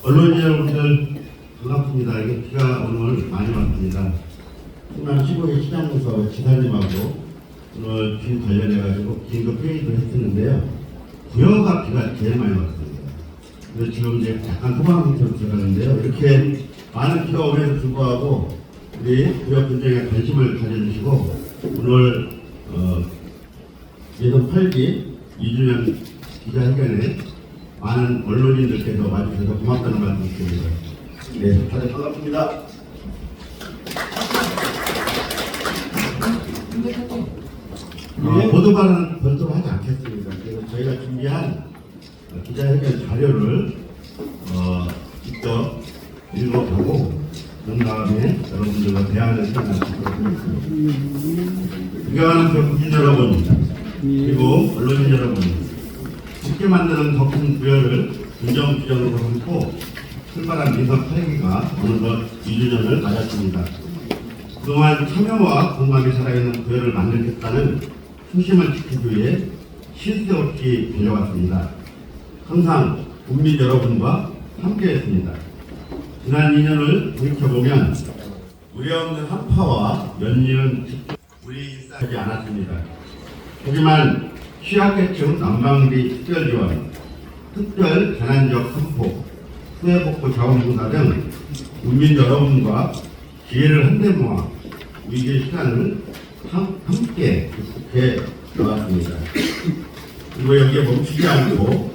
언론인 여러분들 반갑습니다. 이게 비가 오늘 많이 왔습니다. 충남 15개 시장에서 지사님하고 오늘 비 관련해가지고 긴급 회의도 했었는데요. 부여가 비가 제일 많이 왔습니다. 그래서 지금 이제 약간 소강 상태로 들어가는데요. 이렇게 많은 비가 오면서 불구하고 우리 부여 분쟁에 관심을 가져주시고 오늘 예선 8기 2주년 기자회견에 많은 언론인들께서 와주셔서 고맙다는 말씀 드립니다. 네, 다들 반갑습니다. 보도관은 별도로 하지 않겠습니다. 그래서 저희가 준비한 기자회견 자료를 직접 읽어보고 그런 다음에 여러분들과 대화를 시작하겠습니다. 존경하는 국민 여러분 그리고 언론인 여러분, 쉽게 만드는 더 큰 부여를 긍정부정으로 삼고 출발한 민선 8기가 어느덧 2주년을 맞았습니다. 그동안 참여와 공감이 살아있는 부여를 만들겠다는初심을 지키기 위해 쉴 새 없이 달려왔습니다. 항상 국민 여러분과 함께했습니다. 지난 2년을 돌이켜보면 우려없는 한파와 연이은 우리 일상하지 않았습니다. 하지만 취약계층 난방비 특별 지원, 특별 재난지역 선포, 수해복구 자원봉사 등 국민 여러분과 기회를 한데 모아 위기 시간을 함께 극복해 나왔습니다. 그리고 여기에 멈추지 않고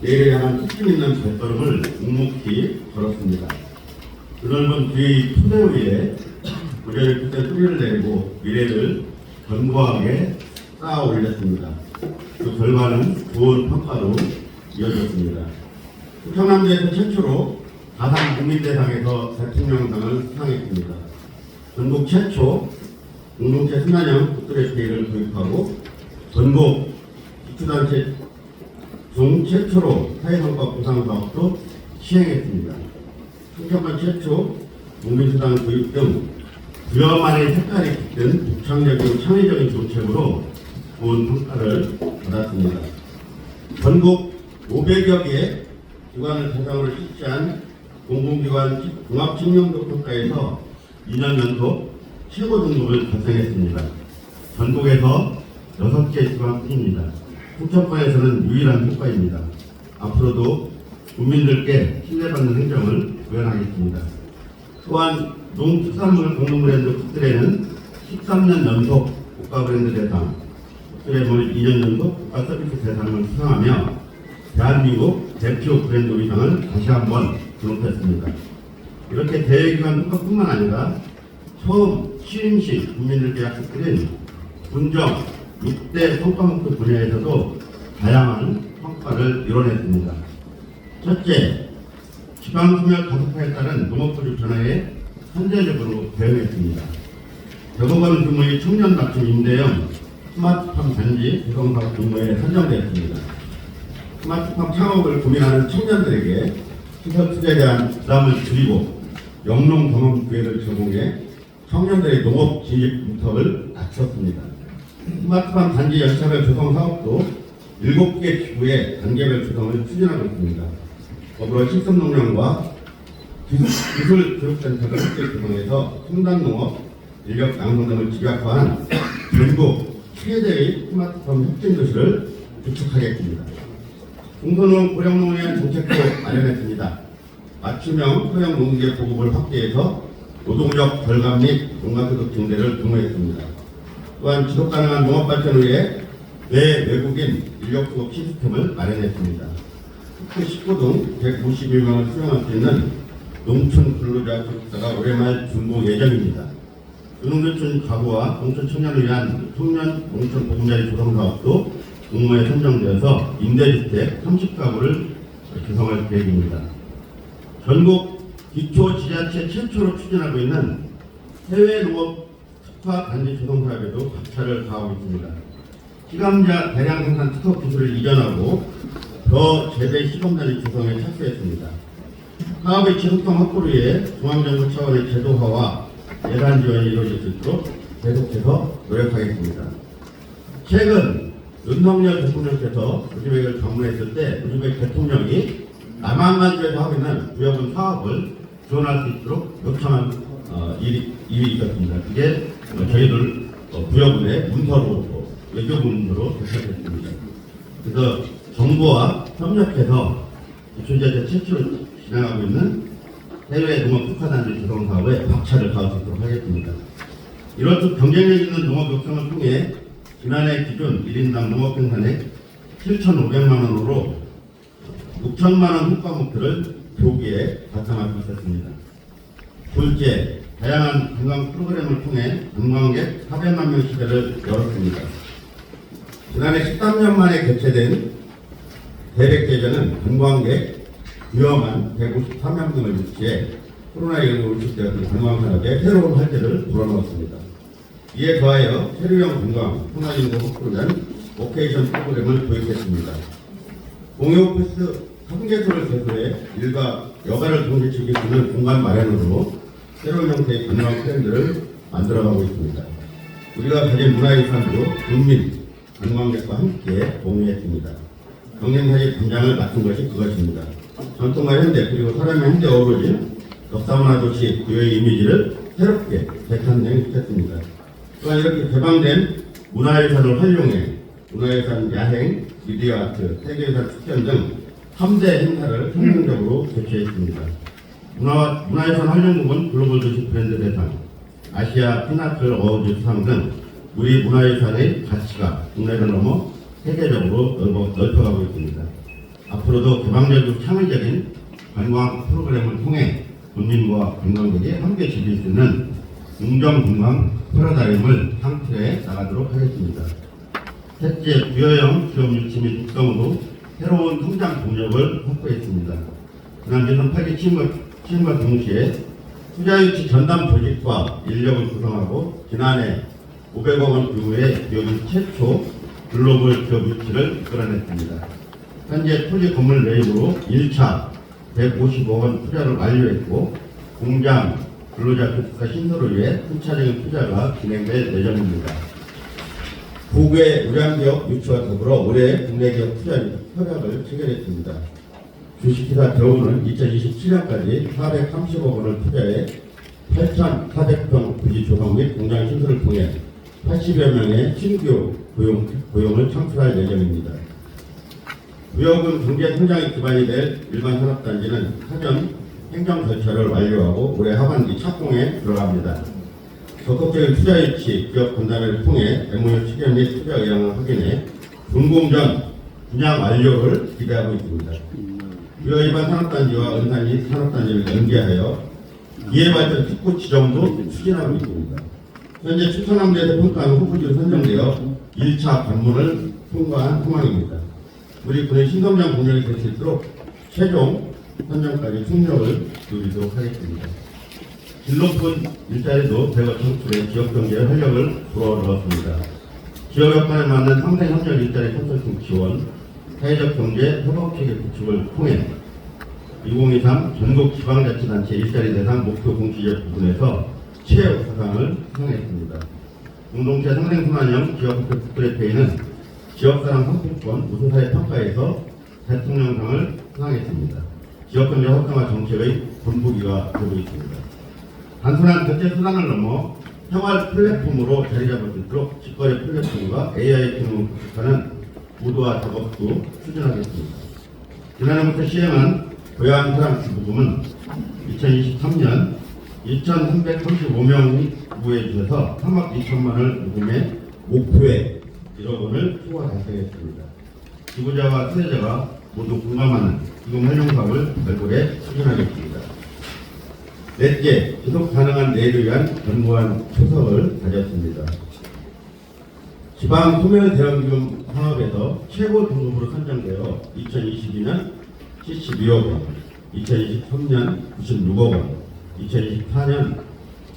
내일에 향한 특징 있는 발걸음을 묵묵히 걸었습니다. 그 넓은 뒤의 토대 위에 우리를 그때 뿌리를 내리고 미래를 견고하게 쌓아 올렸습니다. 그 결과는 좋은 평가로 이어졌습니다. 충남도에서 최초로 가상 국민대상에서 대통령상을 수상했습니다. 전국 최초 공동체 순환형 국토대회를 도입하고 전국 기초단체 중 최초로 사회성과 보상사업도 시행했습니다. 충청권 최초 국민수당 도입 등 부여만의 색깔이 깃든 독창적이고 창의적인 정책으로 좋은 평가를 받았습니다. 전국 500여 개의 기관을 대상으로 실시한 공공기관 종합측명도 평가에서 2년 연속 최고 등급을 달성했습니다. 전국에서 6개 기관뿐입니다. 충청권에서는 유일한 효과입니다. 앞으로도 국민들께 신뢰받는 행정을 구현하겠습니다. 또한 농축산물 공동브랜드 풋드레는 13년 연속 국가브랜드 대상, 풋드레는 2년 연속 국가서비스 대상을 수상하며 대한민국 대표 브랜드 의상을 다시 한번 등록했습니다. 이렇게 대외기관 평가뿐만 아니라 처음 시임식 국민들께 약속드린 군정 6대 성과목표 분야에서도 다양한 성과를 이뤄냈습니다. 첫째, 지방소멸 가속화에 따른 농업부지 변화에 선제적으로 대응했습니다. 대법원 규모의 청년 맞춤 임대형 스마트팜 단지 구성사업 규모에 선정되었습니다. 스마트팜 창업을 고민하는 청년들에게 시설 투자에 대한 부담을 줄이고 영농 경험 기회를 제공해 청년들의 농업 진입 문턱을 낮췄습니다. 스마트팜 단지 연차별 조성 사업도 7개 기구의 단계별 조성을 추진하고 있습니다. 더불어 식품농령과 기술교육센터를 함께 구성해서 첨단농업, 인력 양성 등을 집약화한 전국 최대의 스마트팜 혁신도시를 구축하겠습니다. 중소농 고령농에 대한 정책도 마련했습니다. 맞춤형 소형 농기계 보급을 확대해서 노동력 절감 및 농가소득 증대를 도모했습니다. 또한 지속가능한 농업 발전을 위해 외국인 인력 수급 시스템을 마련했습니다. 특히 19등 152명을 수용할 수 있는 농촌 근로자 기숙사가 올해 말 준공 예정입니다. 근농노촌 가구와 농촌 청년을 위한 청년 농촌 보금자리 조성 사업도 공모에 선정되어서 임대주택 30가구를 조성할 계획입니다. 전국 기초지자체 최초로 추진하고 있는 해외 농업 특화 단지 조성 사업에도 박차를 가하고 있습니다. 시감자 대량 생산 특허 기술을 이전하고 더 재배 시범단지 조성에 착수했습니다. 사업의 지속성 확보를 위해 중앙정부 차원의 제도화와 예산 지원이 이루어질 수 있도록 계속해서 노력하겠습니다. 최근 윤석열 대통령께서 우즈벡을 방문했을 때 우즈벡 대통령이 남한만주에서 하고 있는 구역은 사업을 지원할 수 있도록 요청한 일이 있었습니다. 그게 저희들 구역의 문서로 외교 문서로 도착했습니다. 그래서 정부와 협력해서 기초제재 최초로 진행하고 있는 해외 농업 특화단지 조성 사업에 박차를 가할 수 있도록 하겠습니다. 이렇듯 경쟁력 있는 농업 육성을 통해 지난해 기준 1인당 농업 생산액 7,500만 원으로 6천만 원 효과목표를 조기에 달성할 수 있었습니다. 둘째, 다양한 관광 프로그램을 통해 관광객 400만 명 시대를 열었습니다. 지난해 13년 만에 개최된 대백제전은 관광객 위험한 153만 명을 유치해 코로나19로 위축되었던 관광산업에 새로운 활기를 불어넣었습니다. 이에 더하여 체류형 관광, 문화인구 확보를 위한 오케이션 프로그램을 도입했습니다. 공유 패스 한개소를 제소해 일과 여가를 동시에 즐길 수 있는 공간 마련으로 새로운 형태의 관광 트렌드를 만들어가고 있습니다. 우리가 가진 문화유산으로 국민, 관광객과 함께 공유했습니다. 경쟁사의 분장을 맞춘 것이 그것입니다. 전통과 현대 그리고 사람의 현대 어우러진 역사문화도시 구의 이미지를 새롭게 재탄생시켰습니다. 또한 이렇게 개방된 문화유산을 활용해 문화유산 야행, 미디어 아트, 세계유산 축전 등 3대 행사를 성공적으로 개최했습니다. 문화유산 활용국은 글로벌 도시 브랜드 대상, 아시아 피나클 어워즈 수상 등 우리 문화유산의 가치가 국내를 넘어 세계적으로 넓혀가고 있습니다. 앞으로도 개방적이고 창의적인 관광 프로그램을 통해 국민과 관광객이 함께 즐길 수 있는 공정관광 패러다임을 창출해 나가도록 하겠습니다. 셋째, 부여형 기업 유치 및 육성으로 새로운 성장 동력을 확보했습니다. 지난 예산 8기 취임과 동시에 투자 유치 전담 조직과 인력을 구성하고 지난해 500억 원 규모의 기업 유치 최초 글로벌 기업 유치를 이끌어냈습니다. 현재 토지 건물 매입으로 1차 150억 원 투자를 완료했고 공장, 근로자 교수사 신설을 위해 순차적인 투자가 진행될 예정입니다. 국외 우량기업 유치와 더불어 올해 국내 기업 투자 협약을 체결했습니다. 주식회사 대우는 2027년까지 430억 원을 투자해 8,400평 부지 조성 및 공장 신설을 통해 80여 명의 신규 고용을 창출할 예정입니다. 구역은 경제 성장의 기반이 될 일반 산업단지는 사전 행정 절차를 완료하고 올해 하반기 착공에 들어갑니다. 적극적인 투자 유치, 기업 건담회를 통해 MOU 체결 및 투자 의향을 확인해 준공 전 분양 완료를 기대하고 있습니다. 구역 일반 산업단지와 은산이 산업단지를 연계하여 기회발전 특구 지정도 추진하고 있습니다. 현재 추천함대에서 평가한 후보지로 선정되어 1차 관문을 통과한 상황입니다. 우리 군의 신성장 공략이 될 수 있도록 최종 선정까지 총력을 기울이도록 하겠습니다. 질 높은 일자리도 대거 창출해 지역 경제에 활력을 불어넣었습니다. 지역 여건에 맞는 상생 협력 일자리 컨설팅 지원, 사회적 경제 협업체계 구축을 통해 2023 전국 지방자치단체 일자리 대상 목표 공시적 부분에서 최고 사상을 수상했습니다. 공동체 상생순환형 지역국회 국토대회는 지역사랑 상품권 우수사회 평가에서 대통령상을 수상했습니다. 지역경제 활성화 정책의 본보기가 되고 있습니다. 단순한 결제 수단을 넘어 생활 플랫폼으로 자리 잡을 수 있도록 직거래 플랫폼과 AI 기능을 구축하는 고도화 작업도 추진하겠습니다. 지난해부터 시행한 고향사랑 기부금은 2023년 2,335명이 구해 주셔서 3억 2천만 원을 모금해 목표에 1억 원을 초과 달성했습니다. 기부자와 수혜자가 모두 공감하는 기금 활용 사업을 발굴해 추진하겠습니다. 넷째, 지속 가능한 내일을 위한 견고한 초석을 가졌습니다. 지방 소멸 대형기금 사업에서 최고 등급으로 선정되어 2022년 72억 원, 2023년 96억 원, 2024년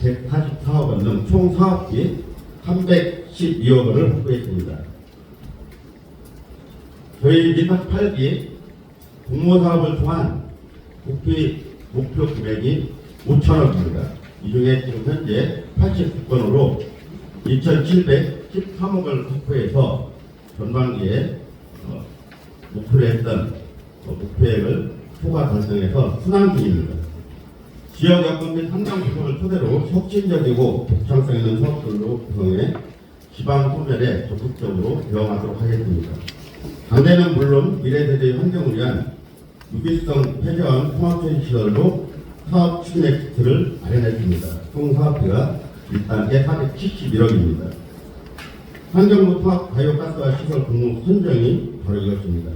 144억 원 등 총 사업비 312억 원을 확보했습니다. 저희 민탁 8기 공모사업을 통한 목표 금액이 5천억입니다. 이 중에 지금 현재 89건으로 2,713억을 확보해서 전반기에 목표로 했던 목표액을 초과 달성해서 순항 중입니다. 지역 여건 및 환경 구성을 토대로 혁신적이고 독창성 있는 사업들로 구성해 기반 소멸에 적극적으로 대응하도록 하겠습니다. 당대는 물론 미래 세대의 환경을 위한 유기성 폐쇄원 통합처리 시설로 사업 추진 엑스트를 마련했습니다. 총 사업비가 1단계 471억입니다. 환경부 통합 바이오가스화 시설 공모 선정이 바로 이것입니다.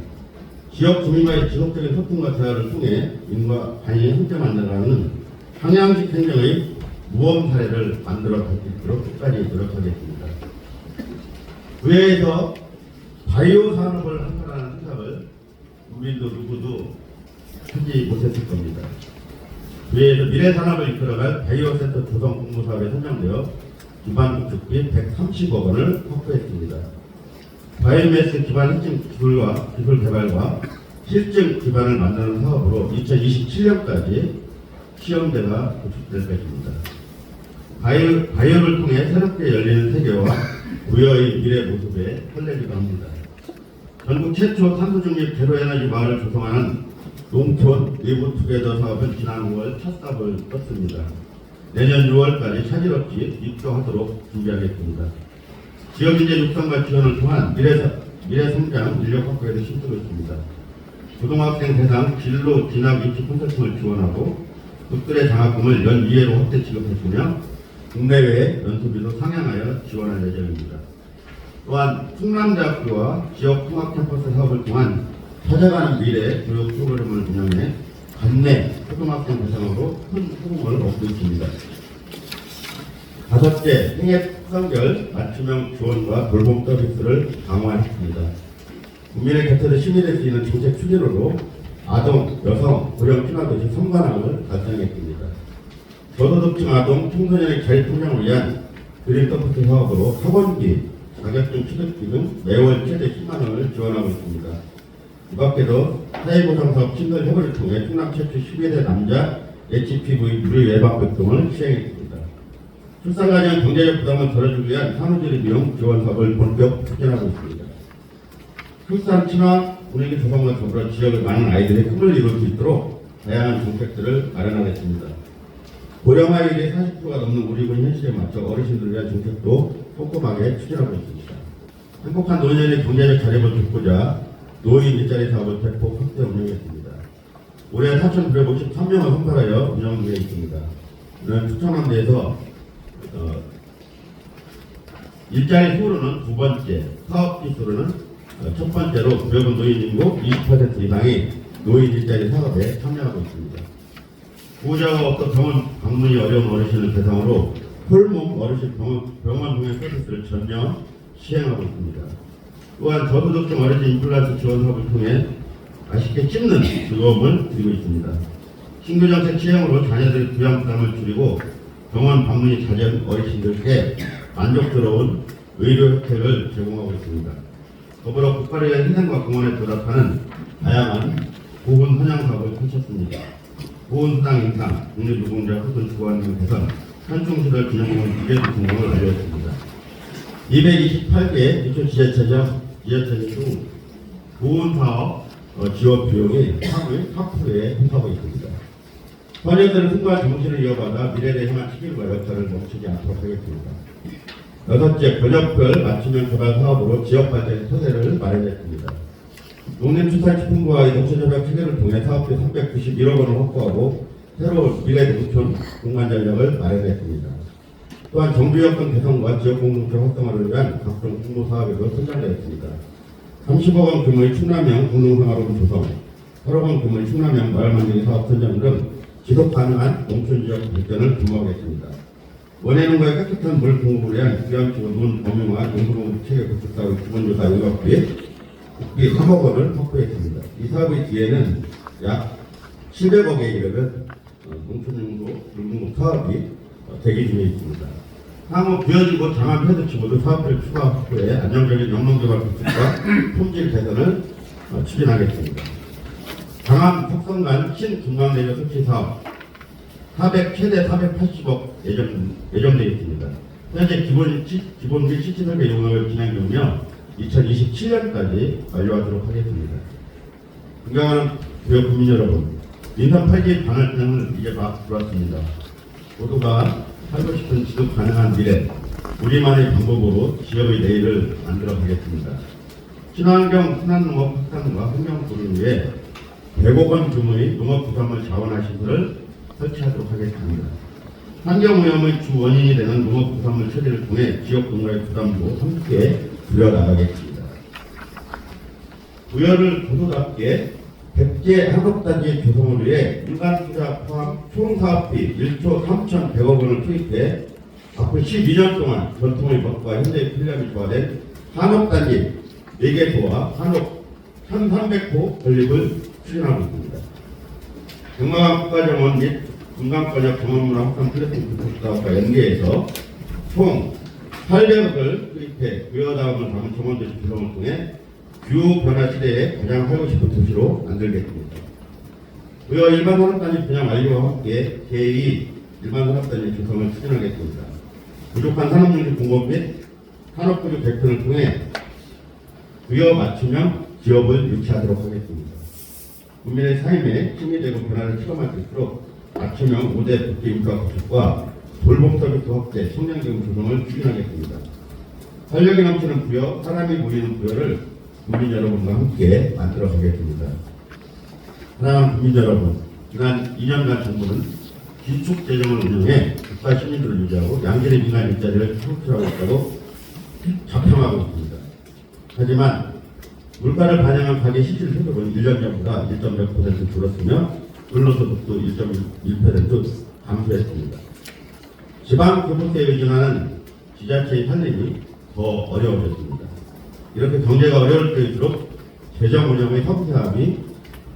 지역 주민과의 지속적인 소통과 대화를 통해 인과 관이 함께 만들어가는 상향식 행정의 모범 사례를 만들어 갈 수 있도록 끝까지 노력하겠습니다. 의회에서 바이오 산업을 한다는 생각을 우리도 누구도 하지 못했을 겁니다. 의회에서 미래 산업을 이끌어갈 바이오 센터 조성 공모 사업에 선정되어 기반 구축비 130억 원을 확보했습니다. 바이오매스 기반 핵심 기술 개발과 실증 기반을 만드는 사업으로 2027년까지 시험대가 구축될 것입니다. 바이오를 통해 새롭게 열리는 세계와 부여의 미래 모습에 설레기도 합니다. 전국 최초 탄소중립 제로에너지 마을을 조성하는 농촌 리브투게더 사업은 지난 5월 첫 삽을 떴습니다. 내년 6월까지 차질 없이 입주하도록 준비하겠습니다. 지역인재 육성과 지원을 통한 미래성장 인력 확보에도 힘쓰고 있습니다. 고등학생 대상 진로 진학 입시 콘서팅을 지원하고 국들의 장학금을 연 2회로 확대 지급했으며 국내외 연수비도 상향하여 지원할 예정입니다. 또한 충남대학교와 지역 통합 캠퍼스 사업을 통한 찾아가는 미래 교육 프로그램을 운영해 관내 초등학생 대상으로 큰 호응을 얻고 있습니다. 5째, 생애 특성별 맞춤형 지원과 돌봄 서비스를 강화했습니다. 국민의 곁에서 시민될 수 있는 정책 추진으로 아동, 여성, 고령 친화도시 3관왕을 달성했습니다. 저소득층 아동, 청소년의 자립성장을 위한 그린서포트 사업으로 학원비, 자격증 취득비 등 매월 최대 10만 원을 지원하고 있습니다. 이 밖에도 사회보상사업 친절 협의를 통해 충남 최초 12대 남자 HPV 무료 예방 활동을 시행했습니다. 출산 과정 경제적 부담을 덜어주기 위한 산후조리 비용 지원 사업을 본격 추진하고 있습니다. 출산 친화 분위기 조성과 더불어 지역의 많은 아이들의 꿈을 이룰 수 있도록 다양한 정책들을 마련하겠습니다. 고령화율이 40%가 넘는 우리 군 현실에 맞춰 어르신들을 위한 정책도 꼼꼼하게 추진하고 있습니다. 행복한 노년의 경제적 자립을 돕고자 노인 일자리 사업을 대폭 확대 운영했습니다. 올해 4,953명을 선발하여 운영되어 있습니다. 이런 추천함대에서 일자리 수로는 두 번째, 사업비 수로는 첫 번째로 구역은 노인 인구 20% 이상이 노인 일자리 사업에 참여하고 있습니다. 보호자가 없어 병원 방문이 어려운 어르신을 대상으로 홀몸 어르신 병원 동행 서비스를 전면 시행하고 있습니다. 또한 저소득층 어르신 임플란트 지원 사업을 통해 맛있게 씹는 즐거움을 드리고 있습니다. 신규 정책 시행으로 자녀들의 부양 부담을 줄이고 병원 방문이 잦은 어르신들께 만족스러운 의료 혜택을 제공하고 있습니다. 더불어 국가를 위한 희생과 공헌에 보답하는 다양한 보훈 헌양 사업을 펼쳤습니다. 보훈수당 인상, 국립노동자 후손 주거환경 개선, 현충시설 기념공원 2개 등등을 알려졌습니다. 228개 기초 지자체장 중 보훈사업 지원 비용이 하루에 4%에 속하고 있습니다. 관련들은 승부한 정신을 이어받아 미래를 향한 책임과 역할을 멈추지 않도록 하겠습니다. 6째, 권역별 맞춤형 개발 사업으로 지역 발전의 토대를 마련했습니다. 농림축산식품부와의 농촌협약 체계를 통해 사업비 391억 원을 확보하고 새로운 미래 농촌 공간 전략을 마련했습니다. 또한 정비여건 개선과 지역 공동체 활성화를 위한 각종 공모 사업에도 선정되었습니다. 30억 원 규모의 충남형 공동생활원 조성, 8억 원 규모의 충남형 마을 만들기 사업 선정 등 지속 가능한 농촌 지역 발전을 도모하겠습니다. 원해농가의 깨끗한 물 공급을 위한 귀환지구 논 범용화 농구농 체계 구축 사업의 기본조사 인력비 국비 3억 원을 확보했습니다. 이 사업의 뒤에는 약 700억에 이르는 농촌용도 물공급 사업이 대기 중에 있습니다. 향후 부여지고 장안 폐쇄치고도 사업을 추가 확보해 안정적인 영농개발 구축과 품질 개선을 추진하겠습니다. 장안 석성간 신중앙내력 설치 사업 최대 480억 예정되어 있습니다. 현재 기본 및 실지 설계 용역을 진행 중이며 2027년까지 완료하도록 하겠습니다. 존경하는 주요 국민 여러분, 민선 8기 반환점을 이제 막 들어왔습니다. 모두가 살고 싶은 지속 가능한 미래, 우리만의 방법으로 지역의 내일을 만들어 가겠습니다. 친환경 순환농업 확산과 환경보존을 위해 100억 원 규모의 농업부담을 자원화 시설을 설치하도록 하겠습니다. 환경오염의 주 원인이 되는 농업부산물 처리를 통해 지역 농가의 부담도 함께 줄여나가겠습니다. 부여를 도도답게 백제 한옥단지 조성을 위해 민간 투자 포함 총 사업비 1조 3,100억 원을 투입해 앞으로 12년 동안 전통의 법과 현대의 필름이 조화된 한옥단지 4개소와 한옥 1,300호 건립을 추진하고 있습니다. 경마강 국가정원 및 금강권역 경험문화 확산 플랫폼 사업과 연계해서 총 800억을 투입해 부여자원을 담은 정원도시 구성을 통해 규 변화 시대에 가장 살고 싶은 도시로 만들겠습니다. 부여 일반 산업단지 분양 완료와 함께 제2 일반 산업단지 조성을 추진하겠습니다. 부족한 산업용지 공급 및 산업구조 개편을 통해 부여 맞춤형 기업을 유치하도록 하겠습니다. 국민의 삶에 힘이 되고 변화를 체감할 수 있도록 맞춤형 5대 복지 인프라 구축과 돌봄 서비스 확대, 청년기금 조성을 추진하겠습니다. 활력이 넘치는 부여, 사람이 모이는 부여를 국민 여러분과 함께 만들어 가겠습니다. 사랑하는 국민 여러분, 지난 2년간 정부는 긴축 재정을 운영해 국가 시민들을 유지하고 양질의 민간 일자리를 창출하고 있다고 자평하고 있습니다. 하지만 물가를 반영한 가계 실질 소득은 1년 전보다 1.6% 줄었으며 근로소득도 1.1% 감소했습니다. 지방 교부세에 의존하는 지자체의 살림이 더 어려워졌습니다. 이렇게 경제가 어려울 때일수록 재정 운영의 섬세함이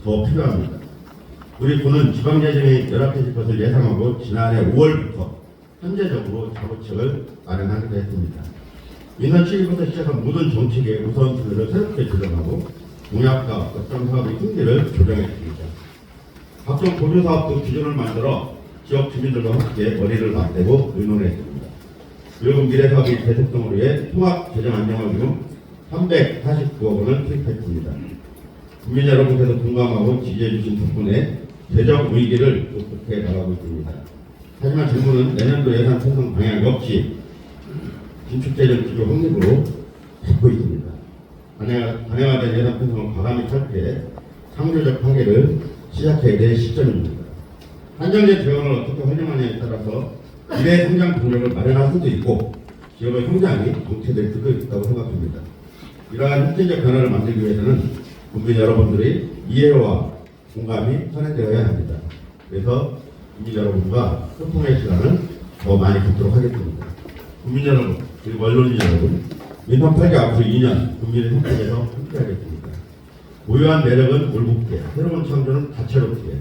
더 필요합니다. 우리 군은 지방재정이 열악해질 것을 예상하고 지난해 5월부터 현재적으로 자구책을 마련하기로 했습니다. 민선 7일부터 시작한 모든 정책의 우선순위를 새롭게 조정하고 공약과 역점 사업의 흥미를 조정했습니다. 각종 보조사업도 기준을 만들어 지역 주민들과 함께 머리를 맞대고 의논했습니다. 그리고 미래사업의 대속성을 위해 통합재정안정화기금 349억 원을 투입했습니다. 국민 여러분께서 공감하고 지지해주신 덕분에 재정 위기를 극복해 나가고 있습니다. 하지만 정부는 내년도 예산 편성 방향 없이 긴축재정 기조 확립으로 잡고 있습니다. 단행화된 예산 편성을 과감히 탈피해 창조적 파괴를 시작해야 될 시점입니다. 한정된 재원을 어떻게 활용하느냐에 따라서 미래 성장 동력을 마련할 수도 있고 지역의 성장이 정체될 수도 있다고 생각합니다. 이러한 혁신적 변화를 만들기 위해서는 국민 여러분들의 이해와 공감이 선회되어야 합니다. 그래서 국민 여러분과 소통의 시간을 더 많이 갖도록 하겠습니다. 국민 여러분, 그리고 언론인 여러분, 민선 8기 앞으로 2년 국민의 선택에서 함께하겠습니다. 고유한 매력은 올곧게, 새로운 창조는 다채롭게,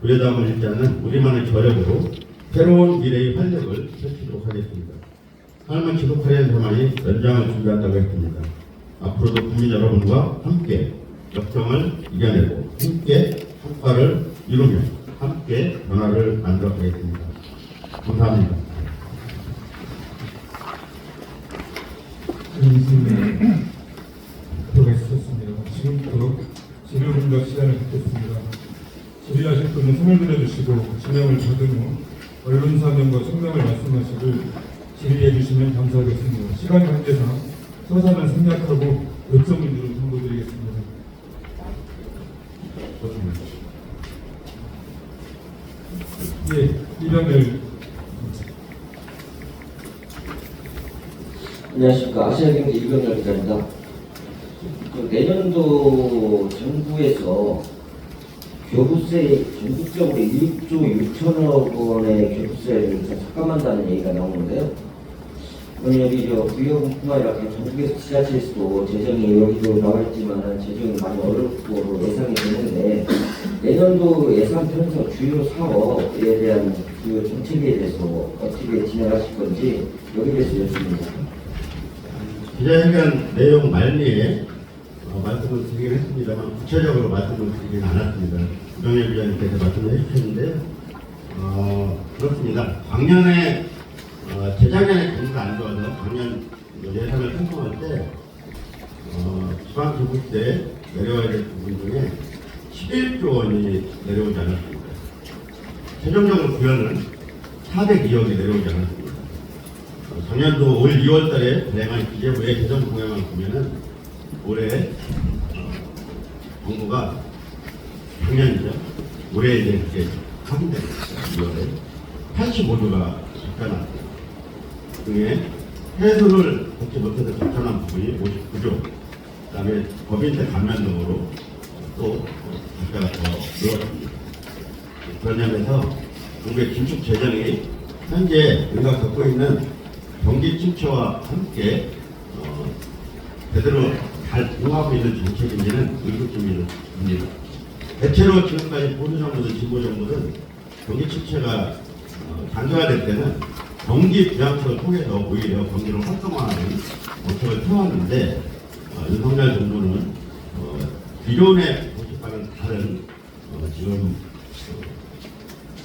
부여담을 잃지 않는 우리만의 저력으로 새로운 미래의 활력을 펼치도록 하겠습니다. 삶을 지속하려는 사람이 연장을 준비한다고 했습니다. 앞으로도 국민 여러분과 함께 역경을 이겨내고 함께 성과를 이루며 함께 변화를 만들어 가겠습니다. 감사합니다. 수고하셨습니다. 지금부터 질의응답 시간을 갖겠습니다. 질의하실 분은 손을 들어주시고 지명을 받은 후 언론사명과 성명을 말씀하시고 질의해 주시면 감사하겠습니다. 시간 관계상 서사는 생략하고 요청문으로 선고드리겠습니다. 예, 이병렬. 안녕하십니까. 아시아경제 이병렬 기자입니다. 내년도 정부에서 교부세 전국적으로 1조 6천억 원의 교부세를 삭감한다는 얘기가 나오는데요. 여기 부여금뿐만 아니라 전국에서 지자체에서도 재정이 여기도 나와 있지만 재정이 많이 어렵고 예상이 되는데 내년도 예산 편성 주요 사업에 대한 주요 정책에 대해서 어떻게 진행하실 건지 여기에 대해서 여쭙습니다. 기자회견 내용 말미에 말씀을 드리긴 했습니다만 구체적으로 말씀을 드리진 않았습니다. 이병렬 기자님께서 말씀을 해주셨는데요. 그렇습니다. 작년에 재작년에 경기가 안 좋아서 작년 예산을 편성할 때 지방교부세 내려와야 될 부분 중에 11조 원이 내려오지 않았습니다. 최종적으로 부여는 402억이 내려오지 않았습니다. 작년도 올 2월 달에 발행한 기재부의 개정 공약을 보면은 올해 정부가 작년이죠. 올해 이제 그게 확인됐습니다. 2월에 85조가 적자났습니다. 중에 해수를 받지 못해서 적자난 부분이 59조, 그 다음에 법인세 감면 등으로 또 적자가 더 늘었습니다. 그런 점에서 정부의 긴축 재정이 현재 우리가 갖고 있는 경기 침체와 함께 제대로 잘 통하고 있는 정책인지는 의구심입니다. 대체로 지금까지 보수정부든 진보정부는 경기 침체가 장기화될 때는 경기 부양책을 통해서 오히려 경기를 활성화하는 정책을 펴왔는데 윤석열 정부는 기존의 정책과는 다른 지금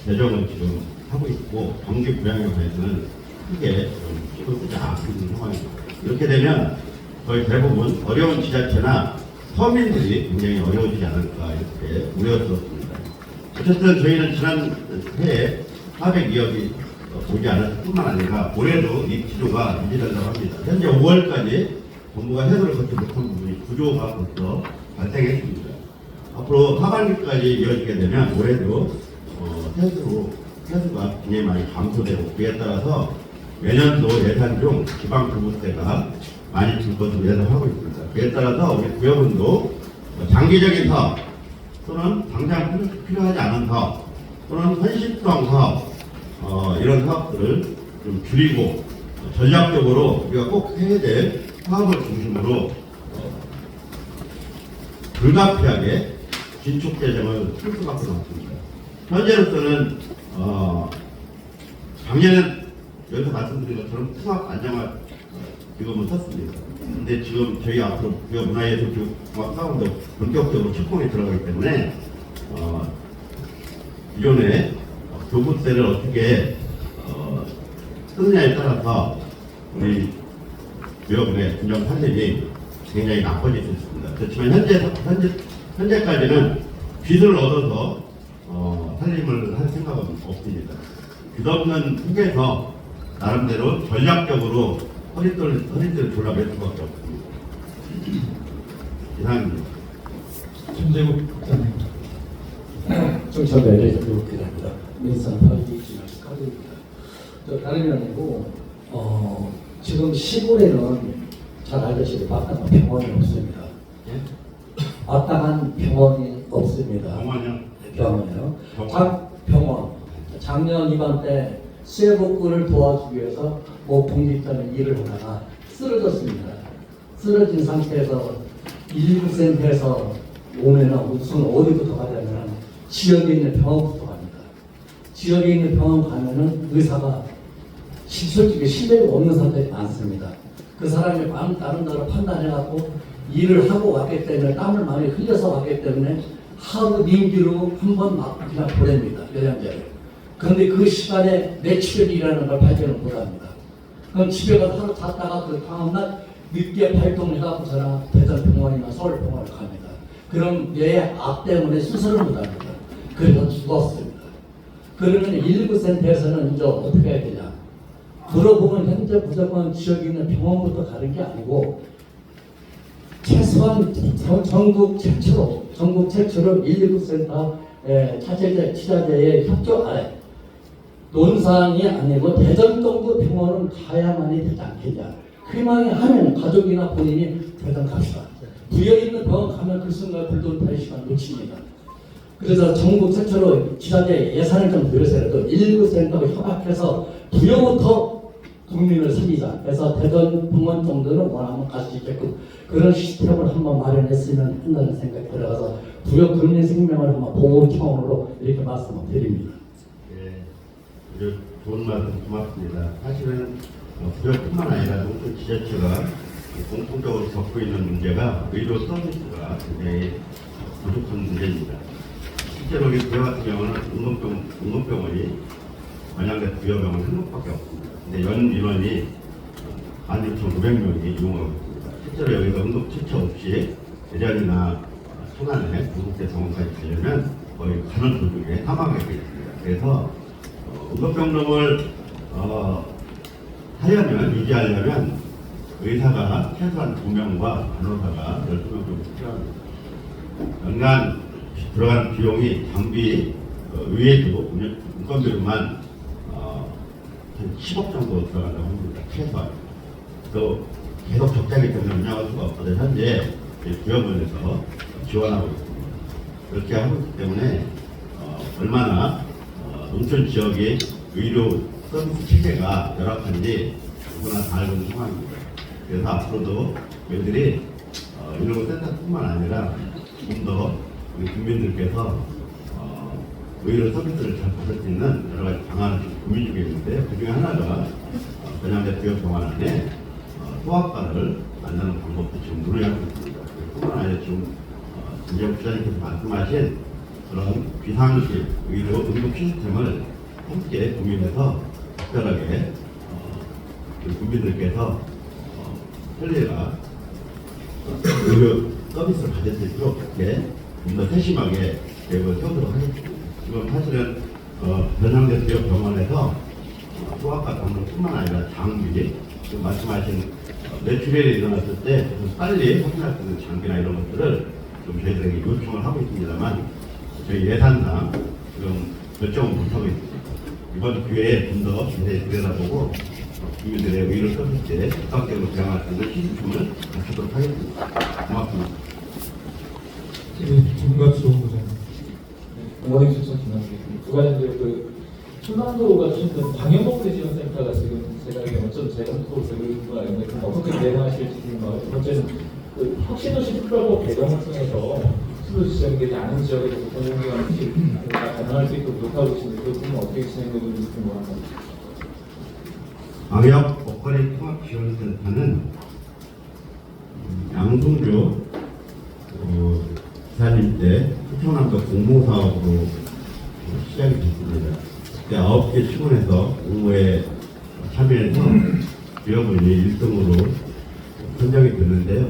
재정을 지금 하고 있고 경기 부양에 관해서는 크게 힘을 쓰지 않고 있는 상황입니다. 이렇게 되면 거의 대부분 어려운 지자체나 서민들이 굉장히 어려워지지 않을까 이렇게 우려스럽습니다. 어쨌든 저희는 지난 해에 402억이 오지 않았을 뿐만 아니라 올해도 이 기조가 유지된다고 합니다. 현재 5월까지 정부가 해소를 걷지 못한 부분이 9조가 벌써 발생했습니다. 앞으로 하반기까지 이어지게 되면 올해도 해수가 굉장히 많이 감소되고 그에 따라서 내년도 예산 중 지방교부세가 많이 줄 것으로 예상하고 있습니다. 그에 따라서 우리 구역은도 장기적인 사업 또는 당장 필요하지 않은 사업 또는 현실성 사업 이런 사업들을 좀 줄이고 전략적으로 우리가 꼭 해야 될 사업을 중심으로 불가피하게 긴축 재정을 쓸 수밖에 없습니다. 현재로서는 작년에 여기서 말씀드린 것처럼 통합 안정화 기금을 썼습니다. 근데 지금 저희 앞으로 문화예술 종합 사업도 본격적으로 착공에 들어가기 때문에 기존에 교부세를 어떻게 쓰느냐에 따라서 우리 여러분의 분정 산업이 굉장히 나빠질 수 있습니다. 그렇지만 현재까지는 빚을 얻어서 살림을 할 생각은 없습니다. 빚없는 속에서 나름대로 전략적으로 허리띠를 졸라맬 수밖에 없습니다. 이상입니다. 김재국 국장님. 정치화면에 기다립니다. 민선 파리지나 카드입니다. 저 다름이 아니고 지금 시골에는 잘 알다시피 마땅한 병원이 없습니다. 마땅한 병원이 없습니다. 병원이요. 병원. 작년 이맘때 쇠복구를 도와주기 위해서 목동직자는 일을 하다가 쓰러졌습니다. 쓰러진 상태에서 119센터에서 오면은 우선 어디부터 가냐면 지역에 있는 병원부터 갑니다. 지역에 있는 병원 가면은 의사가 실질적인 신뢰가 없는 사람들이 많습니다. 그 사람이 다른 나라 판단해갖고 일을 하고 왔기 때문에 땀을 많이 흘려서 왔기 때문에 하루 민기로 한 번 막 그냥 보냅니다. 요양자를. 그런데 그 시간에 며칠이라는 걸 발견을 못합니다. 그럼 집에 가서 하루 잤다가 그 다음날 늦게 발동해갖고 저랑 대전병원이나 서울병원을 갑니다. 그럼 뇌의 압 때문에 수술을 못합니다. 그래서 죽었습니다. 그러면 119센터에서는 이제 어떻게 해야 되냐? 물어보면 현재 무조건 지역에 있는 병원부터 가는 게 아니고 최소한 전국 최초로 119센터 치자제의 협조 아래 논산이 아니고 대전 정도 병원은 가야만이 되지 않겠냐. 희망이 하면 가족이나 본인이 대전 갑시다. 부여 있는 병원 가면 그 순간 불도타의 시간 놓칩니다. 그래서 전국 최초로 치자제 예산을 좀 들여서라도 119센터가 협약해서 부여부터 국민을 살리자. 그래서 대전 병원 정도는 원하면 갈 수 있게끔 그런 시스템을 한번 마련했으면 한다는 생각이 들어가서 부여 국민 생명을 한번 보호 차원으로 이렇게 말씀을 드립니다. 네, 좋은 말씀 고맙습니다. 사실은 부여뿐만 아니라 농촌 지자체가 공통적으로 겪고 있는 문제가 의료 서비스가 굉장히 부족한 문제입니다. 실제로 우리 부여 같은 경우는 응급병원이 관양대 부여병원 한 곳밖에 없습니다. 근데 연 민원이 16,500명이 이용하고 있습니다. 실제로 여기서 응급 처치 없이 대전이나 천안에 구급대 병원까지 가려면 거의 가는 도중에 사망하게 되겠습니다. 그래서 응급병동을 유지하려면 의사가 최소한 2명과 간호사가 12명 정도 필요합니다. 연간 들어간 비용이 장비 외에도 인건비로만 한 10억 정도 들어간다고 합니다. 최소한. 또 계속 적자기 때문에 운영할 수가 없거든요. 현재 구역원에서 지원하고 있습니다. 그렇게 하고 있기 때문에 얼마나 농촌 지역의 의료 서비스 체계가 열악한지 누구나 다 알고 있는 상황입니다. 그래서 앞으로도 저희들이 의료센터뿐만 아니라 좀 더 우리 국민들께서 의료 서비스를 잘 받을 수 있는 여러 가지 방안을 지금 고민 중에 있는데 그 중에 하나가 전양대 구역병원 안에 소아과를 만드는 방법도 지금 논의하고 있습니다. 뿐만 아니라 지금 김재욱 기자님께서 말씀하신 그런 비상시 의료 응급 시스템을 함께 고민해서 특별하게 우리 국민들께서 편리가 의료 서비스를 받을 수 있도록 그렇게 좀 더 세심하게 계획을 세우도록 하겠습니다. 지금 사실은 전양대 지역 병원에서 소아과 병원뿐만 아니라 장비, 지금 말씀하신 뇌출혈이 일어났을 때 좀 빨리 확인할 수 있는 장비나 이런 것들을 좀 저희들에게 요청을 하고 있습니다만 저희 예산상 지금 결정을 못하고 있습니다. 이번 기회에 좀 더 자세히 들여다보고 국민들의 의료 서비스에 적극적으로 대응할 수 있는 시스템을 갖추도록 하겠습니다. 고맙습니다. 전문가 지원부장. 원행 수석 김남기입니다. 두 가지인데 충남도가 주는 방역복지 지원센터가 지금 제가 어쩜 제가 속으로 들은 거 아닌데 어떻게 대응하실지 궁금하고 두 번째는 혁신도시 특별법 개정을 통해서 혁신도시 지정되지 않은 지역에서 공공기관이 가능할 수 있도록 노력하고 계신데 그 부분은 어떻게 진행되는지 궁금합니다. 방역 먹거리 통합지원센터는 양동조 기사님 때 충청남도 공모사업으로 시작이 됐습니다. 그때 9개 시군에서 공모에 참여해서 지역군이 1등으로 선정이 됐는데요.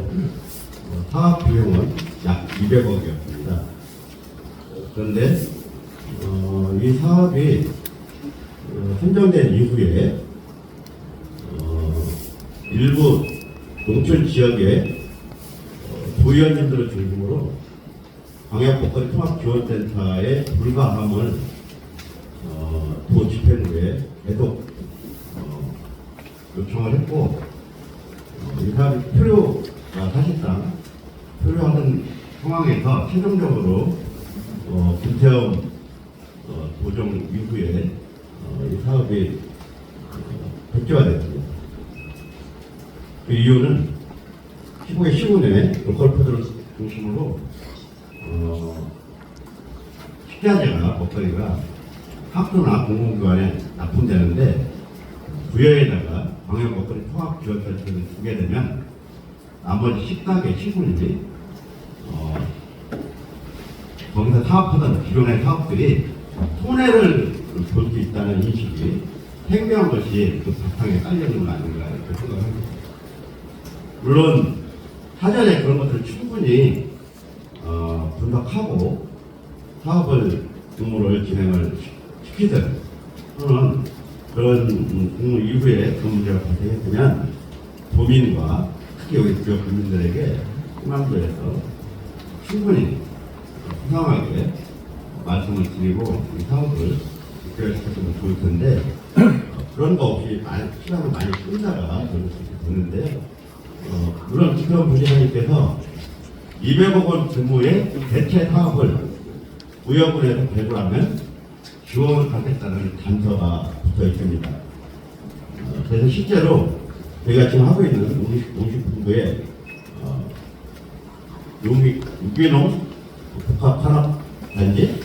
사업 비용은 약 200억이었습니다. 그런데 이 사업이 선정된 이후에 일부 농촌 지역의 부위원님들을 중심으로 방역복거리 통합지원센터의 불가함을 도 집행부에 계속 요청을 했고 이 사업이 필요가 사실상 필요하던 상황에서 최종적으로 김태형 도정 이후에 이 사업이 백지화됐습니다. 그 이유는 시국의 시군의 로컬푸드를 중심으로 식자재가 먹거리가 학교나 공공기관에 납품되는데 부여에다가 방역 먹거리 통합지원센터를 주게 되면 나머지 식당의 시군이 거기서 사업하던 기존의 사업들이 손해를 볼 수 있다는 인식이 생명한 것이 그 바탕에 깔려있는 거 아닌가 이렇게 생각합니다. 물론 사전에 그런 것들을 충분히 분석하고 사업을 공모를 진행을 시키든 또는 그런 공모 이후에 그 문제가 발생했으면 도민과 특히 우리 지역 국민들에게 충남도에서 충분히 소상하게 말씀을 드리고 이 사업을 입결시켰으면 좋을 텐데 그런 거 없이 시간을 많이 끌다가 그럴 수 있게 됐는데요. 물론 김태형 부시장님께서 200억 원 규모의 대체 사업을 구역군에서 배부하면 지원을 받겠다는 단서가 붙어 있습니다. 그래서 실제로 저희가 지금 하고 있는 농식품부의 유기농 복합산업단지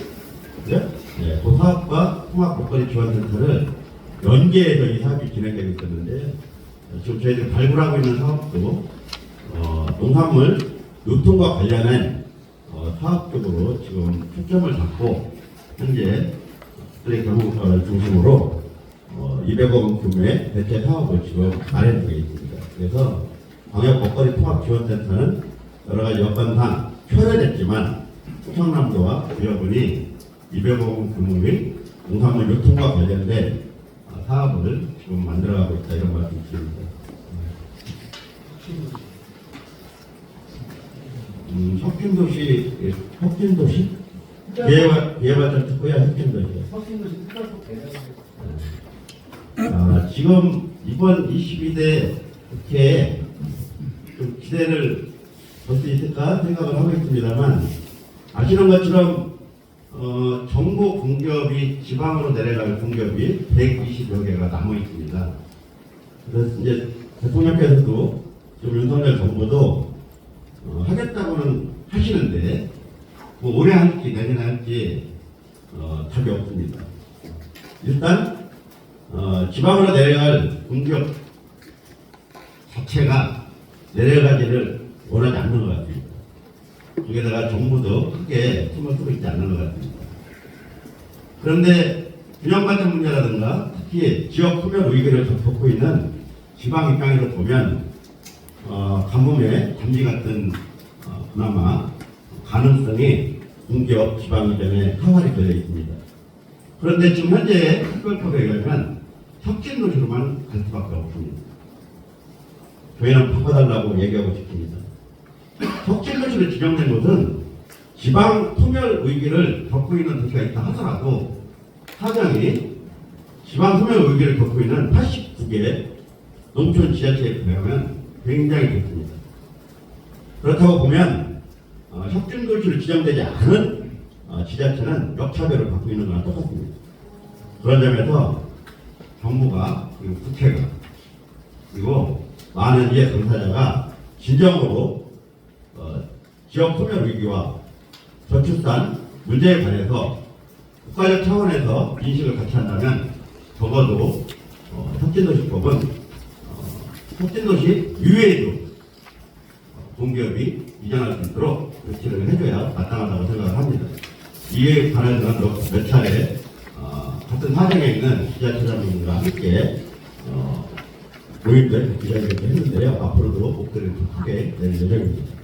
그 사업과 통합복거리 지원센터를 연계해서 이 사업이 진행되고 있었는데 지금 저희들이 발굴하고 있는 사업도 농산물 유통과 관련한 사업 쪽으로 지금 초점을 잡고 현재 플레이 경영사를 중심으로 200억 원 규모의 대체 사업을 지금 마련되어 있습니다. 그래서 방역 먹거리 통합지원센터는 여러 가지 여건상 철회됐지만 충청남도와 부여군이 200억 규모의 농산물 유통과 관련된 사업을 지금 만들어가고 있다 이런 말씀 드립니다. 혁신도시 기회발전 특구야 혁신도시. 지금 이번 22대 국회에 좀 기대를 볼 수 있을까 생각을 하고 있습니다만 아시는 것처럼 정부 공기업이 지방으로 내려갈 공기업이 120여 개가 남아 있습니다. 그래서 이제 대통령께서도 지금 윤석열 정부도 하겠다고는 하시는데 뭐 올해 할지 내년에 할지 답이 없습니다. 일단 지방으로 내려갈 공기업 자체가 내려가기를 원하지 않는 것 같습니다. 거기다가 정부도 크게 힘을 쓰고 있지 않는 것 같습니다. 그런데 균형발전 문제라든가 특히 지역 소멸 위기를 겪고 있는 지방 입장에서 보면 가뭄에 담비 같은 그나마 가능성이 공기업 지방 이전에 항활이 걸려 있습니다. 그런데 지금 현재 특별법에 의하면 혁신도시로만 갈 수밖에 없습니다. 저희는 바꿔달라고 얘기하고 싶습니다. 혁신도시로 지정된 곳은 지방 소멸 위기를 겪고 있는 도시가 있다 하더라도 사장이 지방 소멸 위기를 겪고 있는 89개 농촌 지자체에 비하면 굉장히 좋습니다. 그렇다고 보면 혁신도시로 지정되지 않은 지자체는 역차별을 받고 있는 거랑 똑같습니다. 그런 점에서 정부가 그리고 국회가 그리고 많은 이해 당사자가 진정으로 지역 소멸 위기와 저출산 문제에 관해서 국가적 차원에서 인식을 같이 한다면 적어도 혁신도시법은 혁신도시 이외에도 공기업이 이전할 수 있도록 조치를 해줘야 마땅하다고 생각을 합니다. 이에 관해서는 몇 차례 같은 사정에 있는 지자체장님과 함께 모임들 기자회견을 했는데요. 앞으로도 목소리를 크게 낼 예정입니다.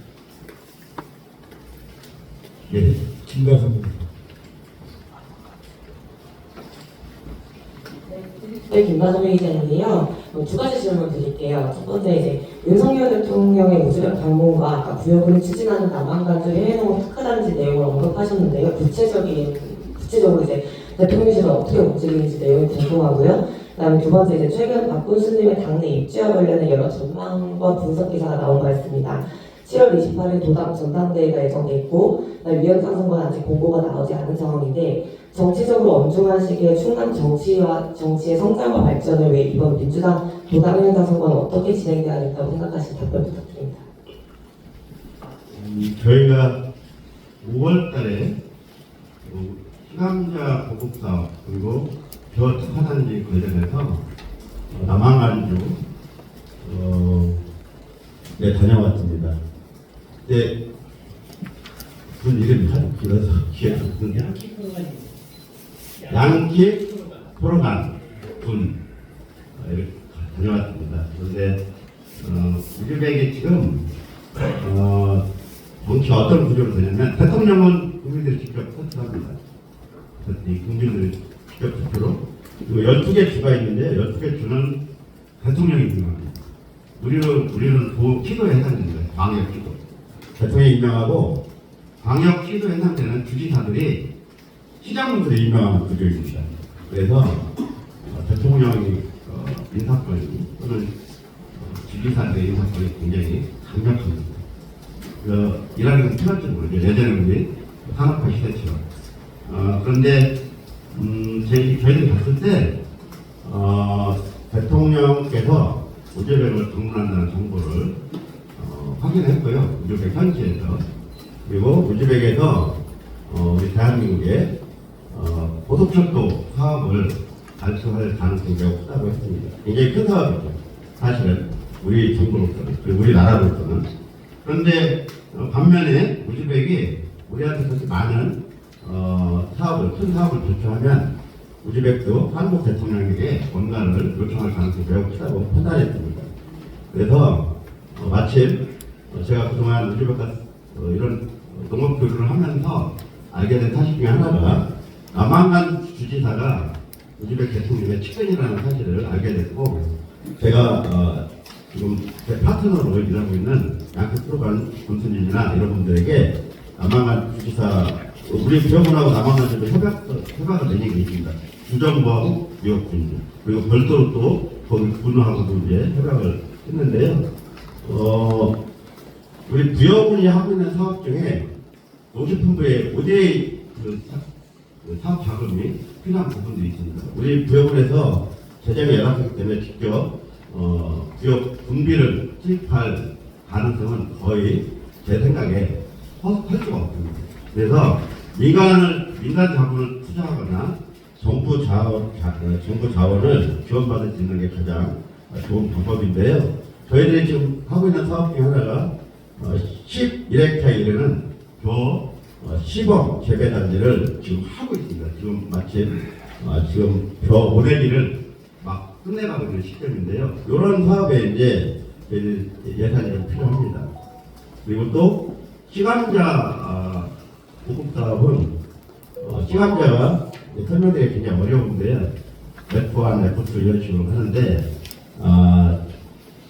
예. 김다솜입니다. 네, 김다솜 기자인데요. 두 가지 질문 드릴게요. 첫 번째 이제 윤석열 대통령의 우주적 방문과 아까 부여군이 추진하는 남한간주 해외농업 특화단지 내용을 언급하셨는데요. 구체적으로 이제 대통령실은 어떻게 움직이는지 내용이 궁금하고요. 그다음에 두 번째 이제 최근 박군수님의 당내 입지와 관련된 여러 전망과 분석 기사가 나온 바 있습니다. 7월 28일 도당 전당대회가 예정돼 있고 위원장 선거는 아직 공고가 나오지 않은 상황인데 정치적으로 엄중한 시기에 충남 정치의 성장과 발전을 위해 이번 민주당 도당 위원장 선거는 어떻게 진행돼야 된다고 생각하시는 답변 부탁드립니다. 저희가 5월달에 시감자 보급 사업 그리고 벼 특화단지 관련해서 남한간주 네, 다녀왔습니다. 근데 그 이름이 하도 길어서 기억이 안 나요. 양키 포로간 군 이렇게 다녀왔습니다. 그런데 우즈벡이 지금 정치가 어떤 구조로 되냐면 대통령은 국민들이 직접 선출합니다. 국민들이 직접 투표로 그리고 12개 주가 있는데 12개 주는 대통령이 임명합니다. 우리는 기도에 해당되는 거예요. 광역 기도. 대통령이 임명하고 광역 기도에 해당되는 주지사들이 시장분들이 임명하는 구조입니다. 그래서 대통령이 인사권이 또는 주지사들의 인사권이 굉장히 강력합니다. 일하는 건 필요할지 모르죠. 예전에 우리 산업화 시대처럼. 그런데 저희들이 봤을 때 대통령께서 우즈벡을 방문한다는 정보를 확인했고요. 우즈벡 현지에서. 그리고 우즈벡에서 우리 대한민국의 고속철도 사업을 발표할 가능성이 매우 크다고 했습니다. 굉장히 큰 사업이죠. 사실은 우리 정부로서는 그리고 우리나라로서는. 그런데 반면에 우즈벡이 우리한테 그렇게 많은 큰 사업을 발표하면 우즈벡도 한국 대통령에게 뭔가를 요청할 가능성이 매우 크다고 판단했습니다. 그래서 마침 제가 그동안 우즈벡과 이런 농업 교류를 하면서 알게 된 사실 중에 하나가 남한간 주지사가 우즈벡 대통령의 측근이라는 사실을 알게 됐고, 제가 지금 제 파트너로 일하고 있는 양크 프로간 군수님이나 여러분들에게 남한간 주지사, 우리 부여군하고 남한간 좀 협약을 맺은 게 있습니다. 주정부하고 뉴욕군, 그리고 별도로 또 거기 군하고도 이제 협약을 했는데요. 우리 부여군이 하고 있는 사업 중에 농식품부의 5대 그 사업 자금이 필요한 부분도 있습니다. 우리 부여군에서 재정이 열악하기 때문에 직접 부여 군비를 투입할 가능성은 거의 제 생각에 할 수가 없습니다. 그래서 민간 자본을 투자하거나 정부 자원을 지원받을 수 있는 게 가장 좋은 방법인데요. 저희들이 지금 하고 있는 사업 중에 하나가 11헥타일에는 저 시범 재배단지를 지금 하고 있습니다. 지금 마침 지금 저 모내기를 막 끝내가고 있는 시점인데요. 이런 사업에 이제 예산이 좀 필요합니다. 그리고 또 시감자 보급 사업은 시감자가 설명되기 굉장히 어려운데요. F1, F2 이런 식으로 하는데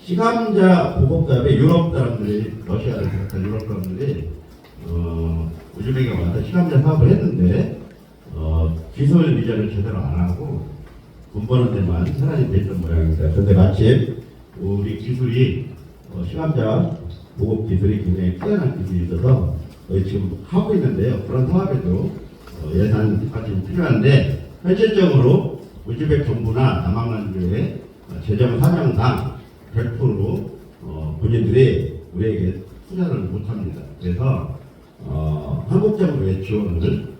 시감자 보급 사업에 유럽 사람들이, 러시아를 비롯한 유럽 사람들이 우즈벡에 와서 시감자 사업을 했는데 기술 이전을 제대로 안 하고 돈 버는 데만 사람이 됐던 모양입니다. 그런데 마침 우리 기술이 시감자 보급 기술이 굉장히 뛰어난 기술이 있어서 지금 하고 있는데요. 그런 사업에도 예산까지 좀 필요한데, 현실적으로 우즈벡 정부나 남한간주의 재정 사정상 100% 본인들이 우리에게 투자를 못합니다. 그래서 한국 정부의 지원을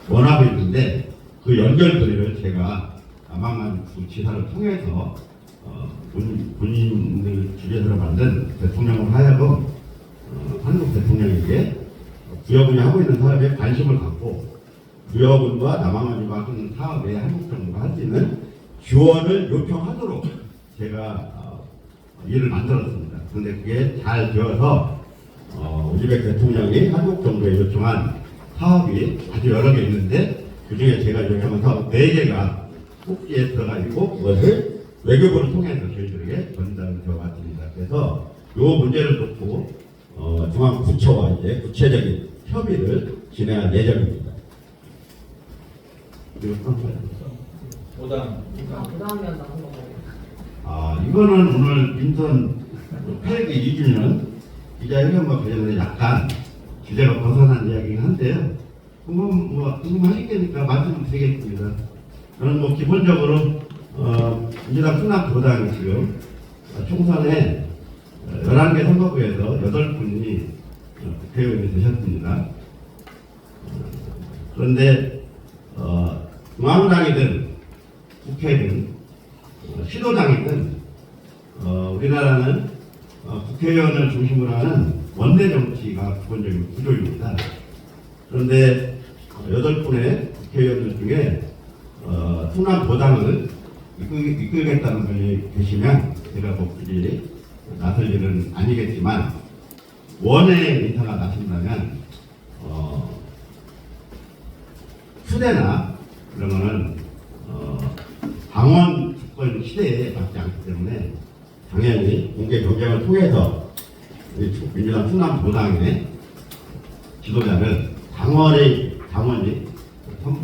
원하고 있는데, 그 연결고리를 제가 남한간주 지사를 통해서 본인들 주재서를 만든 대통령을 하여금 한국 대통령에게 부여군이 하고 있는 사업에 관심을 갖고 부여군과 남한간주가 하는 사업에 한국 정부가 할 수 있는 지원을 요청하도록 제가 일을 만들었습니다. 그런데 그게 잘 되어서 우즈벡 대통령이 한국 정부에 요청한 사업이 아주 여러 개 있는데, 그 중에 제가 요청한 사업 4개가 꼭지에 들어가 있고, 그것을 외교부를 통해서 저희들에게 전달이 되어 왔습니다. 그래서 이 문제를 놓고 중앙부처와 이제 구체적인 협의를 진행할 예정입니다. 그리고 오당. 부담면 나온 거예요. 이거는 오늘 민선 폐기 2주년 기자회견과 관련해 약간 주제가 벗어난 이야기긴 한데요. 궁금하시겠니까 말씀드리겠습니다. 저는 기본적으로 민주당 충남 도당이 지금 총선에 11개 선거구에서 8분이 국회의원이 되셨습니다. 그런데 중앙당이든 국회든 시도당이든 우리나라는 국회의원을 중심으로 하는 원내 정치가 기본적인 구조입니다. 그런데 8분의 국회의원들 중에 충남 도당을 이끌겠다는 분이 계시면 제가 굳이 나설 일은 아니겠지만, 원외 인사가 나선다면 수대나 그런 거는 당원 주권 시대에 맞지 않기 때문에 당연히 공개 경쟁을 통해서 우리 민주당 충남 도당의 지도자를 당원이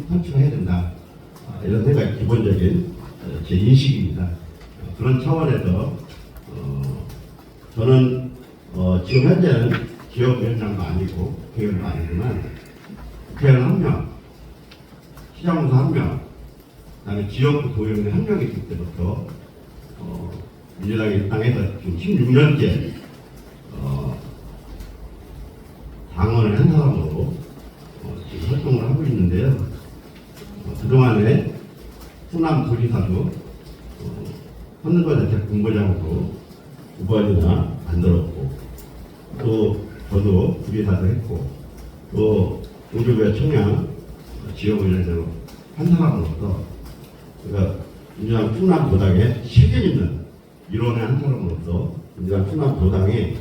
선출해야 된다, 이런 생각이 기본적인 제 인식입니다. 그런 차원에서 저는 지금 현재는 지역위원장도 아니고 국회의원도 아니지만 국회의원 1명, 시장무사 1명, 그다음에 지역구 도의원이 1명이 있을 때부터 민주당이 입당해서 지금 16년째 당원을 한 사람으로 지금 활동을 하고 있는데요. 그동안에 충남 도지사도 선거 대책 본부장으로 2번이나 만들었고, 또 저도 부지사도 했고, 또 우주부의 청양 지역위원장으로 한 사람으로서, 그러니까 민주당 충남 도당에 책임 있는 일원의 한 사람으로서 민주당 충남 도당의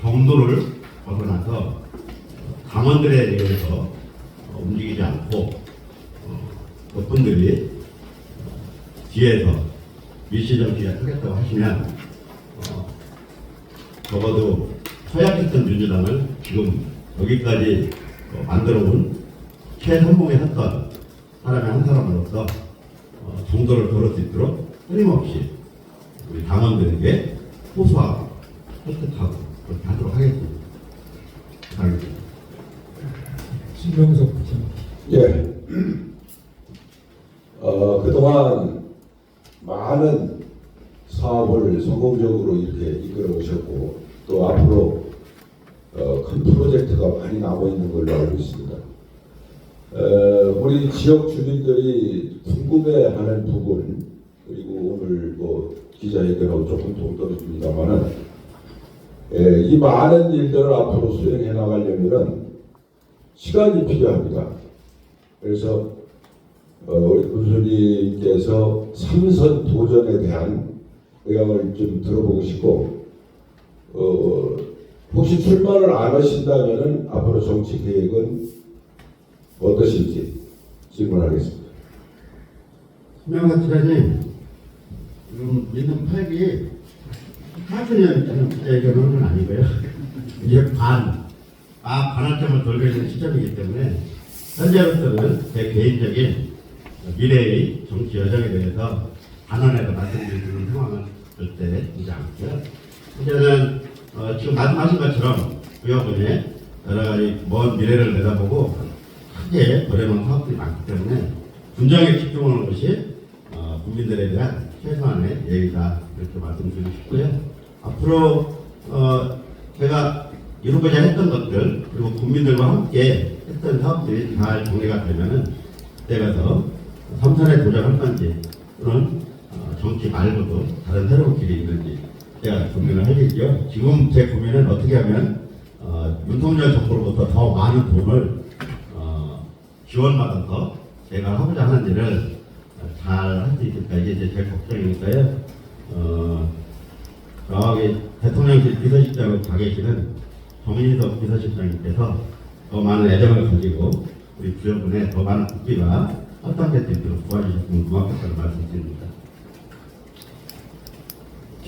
경도를 벗어나서 당원들에 의해서 움직이지 않고 그분들이 뒤에서 밀시정치를 하겠다고 하시면 적어도 허약했던 민주당을 지금 여기까지 만들어온 최선봉에 섰던 사람의 한 사람으로서 정도를 걸을 수 있도록 끊임없이 우리 당원들에게 호소하고 설득하고 그렇게 하도록 하겠습니다. 감사합니다. 신명석 부장님. 예. 그동안 많은 사업을 성공적으로 이렇게 이끌어 오셨고 또 앞으로 큰 프로젝트가 많이 남아 있는 걸로 알고 있습니다. 우리 지역 주민들이 궁금해하는 부분 그리고 오늘 뭐 기자회견하고 조금 동떨어집니다만은 이 많은 일들을 앞으로 수행해 나가려면은 시간이 필요합니다. 그래서 우리 군수님께서 삼선 도전에 대한 의향을 좀 들어보고 싶고 혹시 출마를 안 하신다면은 앞으로 정치 계획은 어떠신지 질문하겠습니다. 김영삼 기자님, 지금 믿는 8기 4주년 결혼은 아니고요. 이제 반환점을 돌고 있는 시점이기 때문에 현재로서는 제 개인적인 미래의 정치 여정에 대해서 반환해서 말씀드리는 상황은 절대 되지 않고요. 현재는 지금 말씀하신 것처럼 부여군에 여러 가지 먼 미래를 내다보고 크게 벌여놓은 사업들이 많기 때문에 분정에 집중하는 것이 국민들에 대한 최소한의 예의다 이렇게 말씀드리고 싶고요. 앞으로 제가 이루고자 했던 것들 그리고 국민들과 함께 했던 사업들이 잘 정리가 되면은 내가서 삼선에 도전할 건지 또는 정치 말고도 다른 새로운 길이 있는지 제가 고민을 하겠죠. 지금 제 고민은 어떻게 하면 윤석열 정부로부터 더 많은 돈을 지원받아서 제가 하고자 하는 일을 잘 할 수 있을까 이게 제 걱정이니까요. 저기 대통령실 비서실장으로 가 계시는 정인석 비서실장님께서 더 많은 애정을 가지고 우리 부여군에 더 많은 국비가 확장될 수 있도록 도와주셨으면 고맙겠다는 말씀드립니다.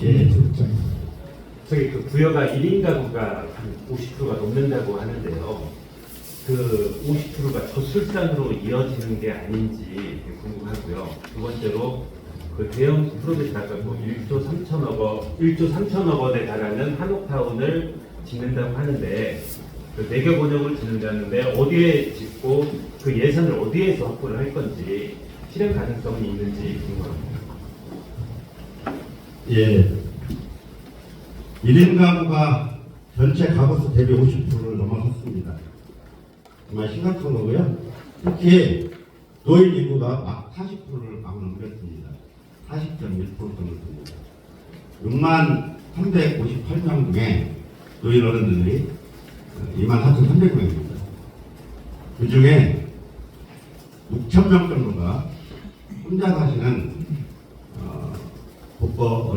예, 부장님. 저기 그 부여가 1인 가구가 한 50%가 넘는다고 하는데요. 그 50%가 저출산으로 이어지는 게 아닌지 궁금하고요. 두 번째로 그 대형 프로젝트 아까 뭐 1조 3천억 원에 달하는 한옥타운을 짓는다고 하는데 그 내격 원형을 짓는다는데 어디에 짓고 그 예산을 어디에서 확보를 할 건지 실행 가능성이 있는지 궁금합니다. 예. 1인 가구가 전체 가구수 대비 50%를 넘어섰습니다. 정말 심각한 거고요. 특히 노인 인구가 막 40%를 넘겼습니다. 40.1% 넘었습니다. 6만 358명 중에 노인 어른들이 2만 4,300명입니다. 그 중에 6,000명 정도가 혼자 사시는 복거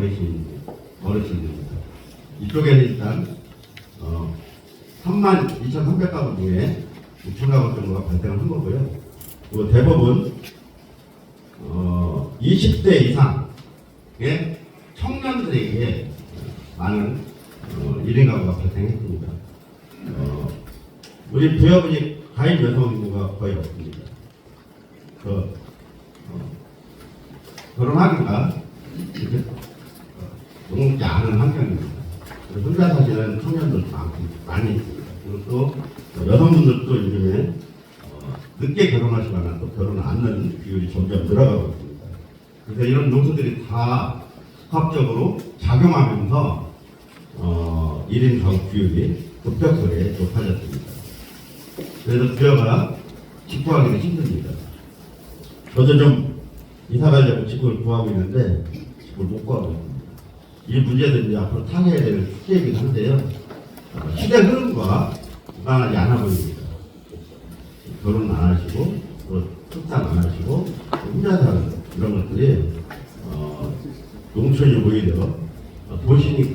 어르신입니다. 이쪽에는 일단 3만 2,300가구 중에 6,000가구 정도가 발생을 한 거고요. 그리고 대부분 20대 이상의 청년들에게 많은 1인 가구가 발생했습니다. 우리 부여군이 가입 여성 인구가 거의 없습니다. 결혼하기가 녹록지 않은 환경입니다. 혼자 사시는 청년들도 많이 있습니다. 그리고 또 여성분들도 요즘에 늦게 결혼하시거나 또 결혼을 안 하는 비율이 점점 늘어가고 있습니다. 그래서 이런 요소들이 다 복합적으로 작용하면서 1인 가구 비율이 급격하게 높아졌습니다. 그래서 부여가 집구하기가 힘듭니다. 저도 좀 이사 가려고 집을 구하고 있는데 집을 못 구하고 있습니다. 이 문제들이 앞으로 타개해야 될 숙제이긴 한데요. 시대 흐름과 무관하지 않아 보입니다. 결혼 안 하시고 또 출산 안 하시고 혼자 사는 이런 것들이 농촌이 오히려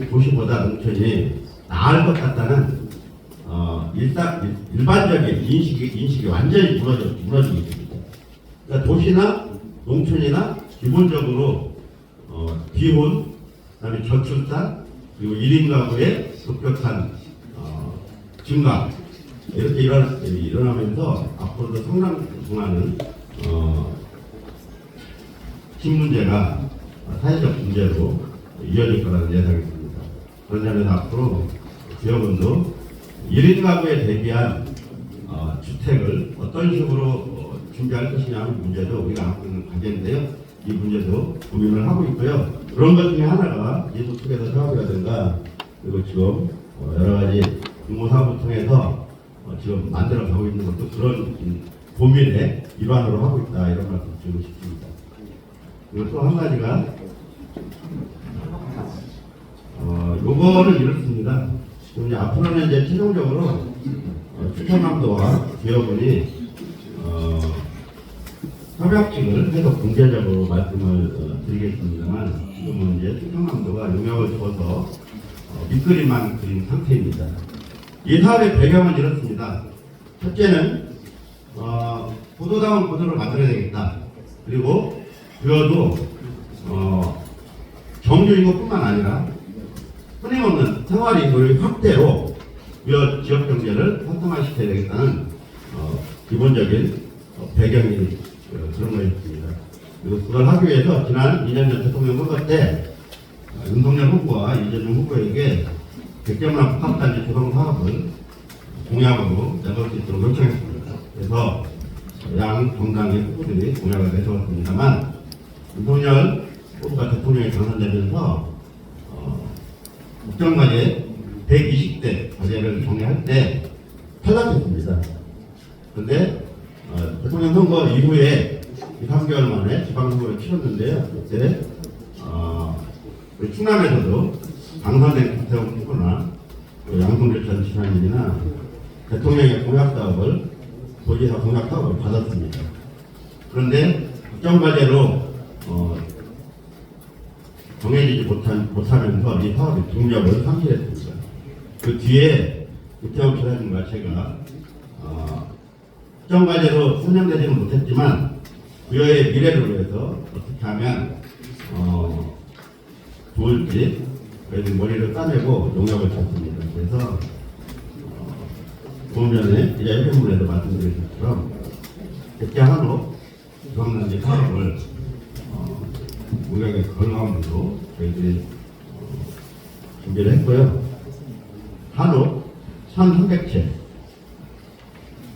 도시보다 농촌이 나을 것 같다는 일반적인 인식이 완전히 무너지게 됩니다. 그러니까 도시나 농촌이나 기본적으로 비혼, 그다음에 저출산, 그리고 1인 가구의 급격한 증가 이렇게 일어나면서 앞으로도 상당수많은 신 문제가 사회적 문제로 이어질 거라는 예상이 듭니다. 그런 점에서 앞으로 지역은도 1인 가구에 대비한 주택을 어떤 식으로 준비할 것이냐 하는 문제도 우리가 갖고 있는 과제인데요. 이 문제도 고민을 하고 있고요. 그런 것 중에 하나가 예술투게더 사업이라든가 그리고 지금 여러 가지 공모사업을 통해서 지금 만들어가고 있는 것도 그런 고민의 일환으로 하고 있다 이런 말씀 드리고 싶습니다. 그리고 또 한 가지가 요거는 이렇습니다. 지금 이제 앞으로는 이제 최종적으로 충청남도와 지역군이 협약식을 해서 공개적으로 말씀을 드리겠습니다만 지금은 이제 충청남도가 용역을 줘서 밑그림만 그린 상태입니다. 이 사업의 배경은 이렇습니다. 첫째는 보도다운 보도를 만들어야 되겠다. 그리고 부여도 경주 인구뿐만 아니라 끊임없는 생활인구의 확대로 부여 지역 경제를 활성화시켜야 되겠다는 기본적인 배경이 그런 거였습니다. 그리고 그걸 하기 위해서 지난 2년 전 대통령 선거 때 윤석열 후보와 이재명 후보에게 백제문화 복합단지 조성 사업을 공약으로 내놓을 수 있도록 요청했습니다. 그래서 양 정당의 후보들이 공약을 내세웠습니다만 윤석열 후보가 대통령에 당선되면서 국정과제 120대 과제를 정리할 때 탈락했습니다. 그런데 대통령 선거 이후에 3개월 만에 지방선거를 치렀는데요. 그때 충남에서도 당선된 김태형 후보나 양성철 전 지사님이나 대통령의 공약사업을 도지사 공약사업을 받았습니다. 그런데 국정과제로 정해지지 못하면서 이 사업이 동력을 상실했습니다. 그 뒤에 김태형 지사님과 제가 국정과제로 선정되지는 못했지만 부여의 미래를 위해서 어떻게 하면 좋을지 저희들 머리를 따내고 용역을 쳤습니다. 그래서 조금 전에 기자회견문에도 말씀드린 것처럼 백제 한옥 중앙단지 사업을 용역의 건강으로 저희들이 준비를 했고요. 한옥 1,300채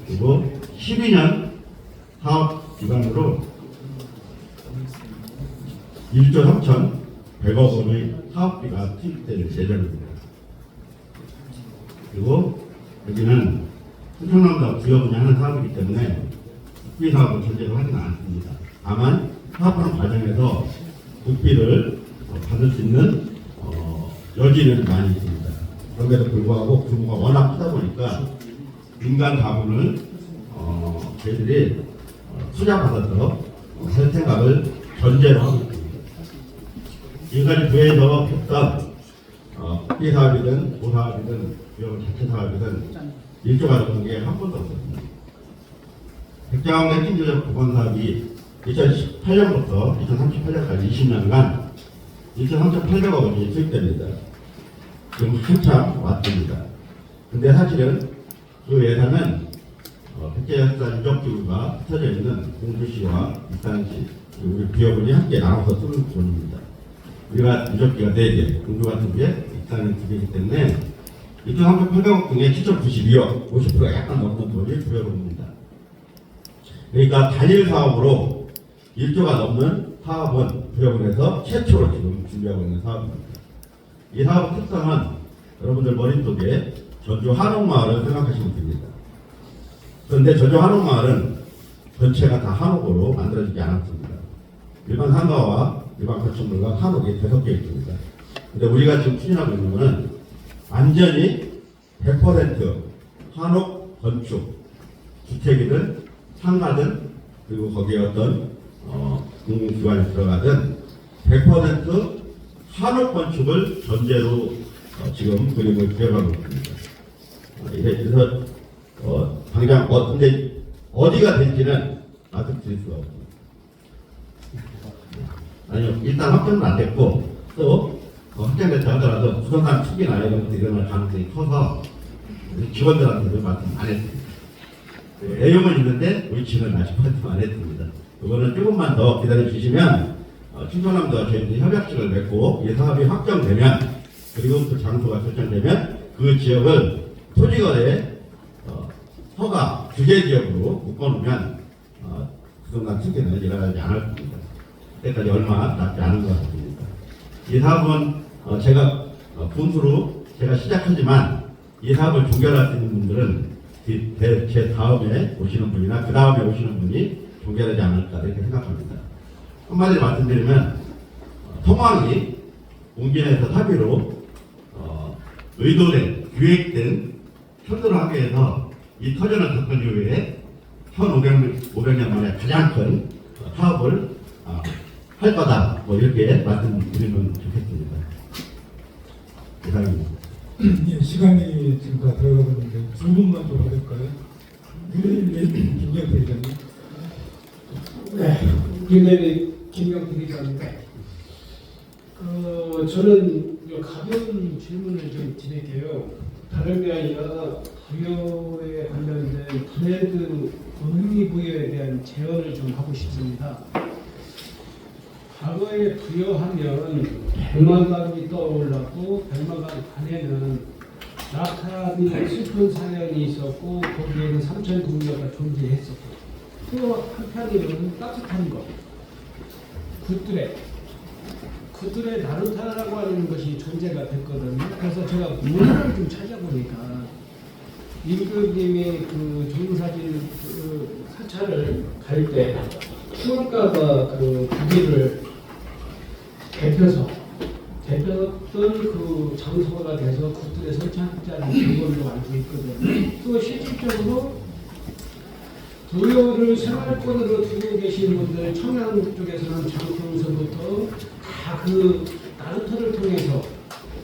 그리고 12년 사업 기간으로 1조 3,100억 원의 사업비가 투입될 예정입니다. 그리고 여기는 충청남도 부여군이 하는 사업이기 때문에 국비 사업을 전제로 하지는 않습니다. 다만 사업하는 과정에서 국비를 받을 수 있는 여지는 많이 있습니다. 그럼에도 불구하고 규모가 워낙 크다 보니까 민간 자본을 저희들이 투자받아서 할 생각을 전제로 하고 있습니다. 지금까지 부여에서 했던 국비 사업이든 도사업이든 부여 자체 사업이든 일조가 넘는 게 한 번도 없었습니다. 백제항 핵심조적 복원 사업이 2018년부터 2038년까지 20년간 2,3,800억 원이 투입됩니다. 지금 한참 왔습니다. 근데 사실은 그 예산은 백제역사 유적지구가 흩어져 있는 공주시와 익산시 우리 부여군이 함께 나눠서 쓰는 돈입니다. 우리가 유적지가 4개, 공주 같은 게 익산은 2개이기 때문에 2,3,800억 중에 7,092억, 50%가 약간 넘는 돈이 부여군입니다. 그러니까 단일 사업으로 1조가 넘는 사업은 부여군에서 최초로 지금 준비하고 있는 사업입니다. 이 사업의 특성은 여러분들 머릿속에 전주 한옥마을을 생각하시면 됩니다. 그런데 전주 한옥마을은 전체가 다 한옥으로 만들어지지 않았습니다. 일반 상가와 일반 건축물과 한옥이 되섞여 있습니다. 근데 우리가 지금 추진하고 있는 것은 완전히 100% 한옥 건축, 주택이든 상가든 그리고 거기에 어떤 공공기관이 들어가든 100% 한옥 건축을 전제로 지금 그림을 그려가고 있습니다. 그래서 당장 근데 어디가 될지는 말씀드릴 수가 없습니다. 아니요, 일단 확정은 안 됐고 또 확정됐다 하더라도 부동산 투기나 이런 것도 일어날 가능성이 커서 직원들한테도 말씀 안 했습니다. 내용은 있는데 위치는 아직 말씀 안 했습니다. 이거는 조금만 더 기다려 주시면 충청남도와 저희들이 협약식을 맺고 이 사업이 확정되면 그리고 그 장소가 설정되면 그 지역을 토지거래 허가 규제 지역으로 묶어놓으면 부동산 투기는 일어나지 않을 겁니다. 그때까지 얼마 남지 않은 것 같습니다. 이 사업은 제가 분수로 제가 시작하지만 이 사업을 종결할 수 있는 분들은 제 다음에 오시는 분이나 그 다음에 오시는 분이 종결하지 않을까 이렇게 생각합니다. 한마디로 말씀드리면 통항이 공진에서 사비로 의도된 기획된 편도를 하기 위해서 이 터전을 겪은 이후에 1500년 만에 가장 큰 사업을 할 거다 뭐 이렇게 말씀드리면 좋겠습니다. 이상입니다. 예, 시간이 지금 다 들어가고 있는데 두 분만 더 받을까요? 김경태 기자님. 네, 김대리 김경태 기자입니다. 저는 가벼운 질문을 좀 드릴게요. 다른 게 아니라 부여에 관련된 브레드 의미 부여에 대한 제언을 좀 하고 싶습니다. 과거에 부여하면 100만 가구이 떠올랐고 100만 가구 안에는 낙하비 슬픈 사연이 있었고 거기에는 삼천 궁녀가 존재했었고 또 한편으로는 따뜻한 것 굿들의 나루타라고 하는 것이 존재가 됐거든요. 그래서 제가 문화를 좀 찾아보니까 임금님이 그 종사진 그 사찰을 갈 때 추월가가 그 부기를 대표던 그 장소가 돼서 굿들의 설치하자는 그걸로 알고 있거든요. 또 실질적으로 부여를 생활권으로 두고 계신 분들 청양 쪽에서는 장평서부터 다 그 나루터를 통해서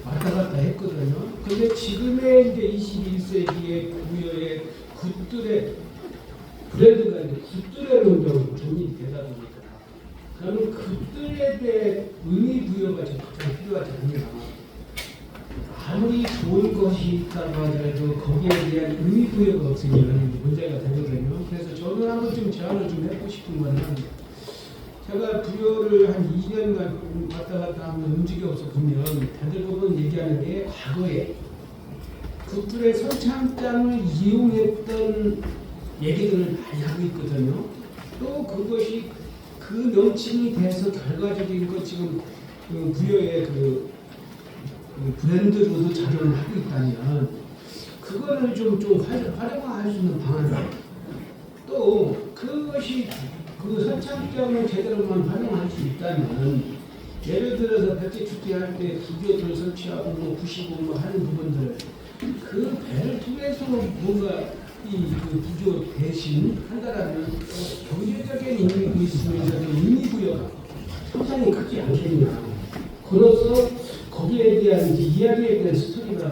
왔다 갔다 했거든요. 근데 지금의 이제 21세기의 부여의 굿들의 브랜드가 이제 굿들의 운동으로 전이 되다 보니까 그러면 굿들에 대해 의미 부여가 가장 필요하지 않냐. 아무리 좋은 것이 있다고 하더라도 거기에 대한 의미 부여가 없으면 문제가 되거든요. 그래서 저는 한번 좀 제안을 좀 해보고 싶은 거는 제가 부여를 한 2년간 왔다 갔다 하면 움직여서 보면 대부분 얘기하는 게 과거에 굿들의 선창장을 이용했던 얘기들을 많이 하고 있거든요. 또 그것이 그 명칭이 돼서 결과적인 것 지금 부여의 그 브랜드로도 작용을 하고 있다면 그거를 좀 활용할 수 있는 방안 또 그것이 그 선창점을 제대로만 활용할 수 있다면 예를 들어서 백제축제 할 때 부교들 설치하고 뭐 부시고 뭐 하는 부분들 그 배를 통해서 뭔가 그 부교 대신 한다라면 경제적인 의미가 있으면서도 의미부여가 상당히 크지 않겠냐. 그래서 거기에 대한 이제 이야기에 대한 스토리가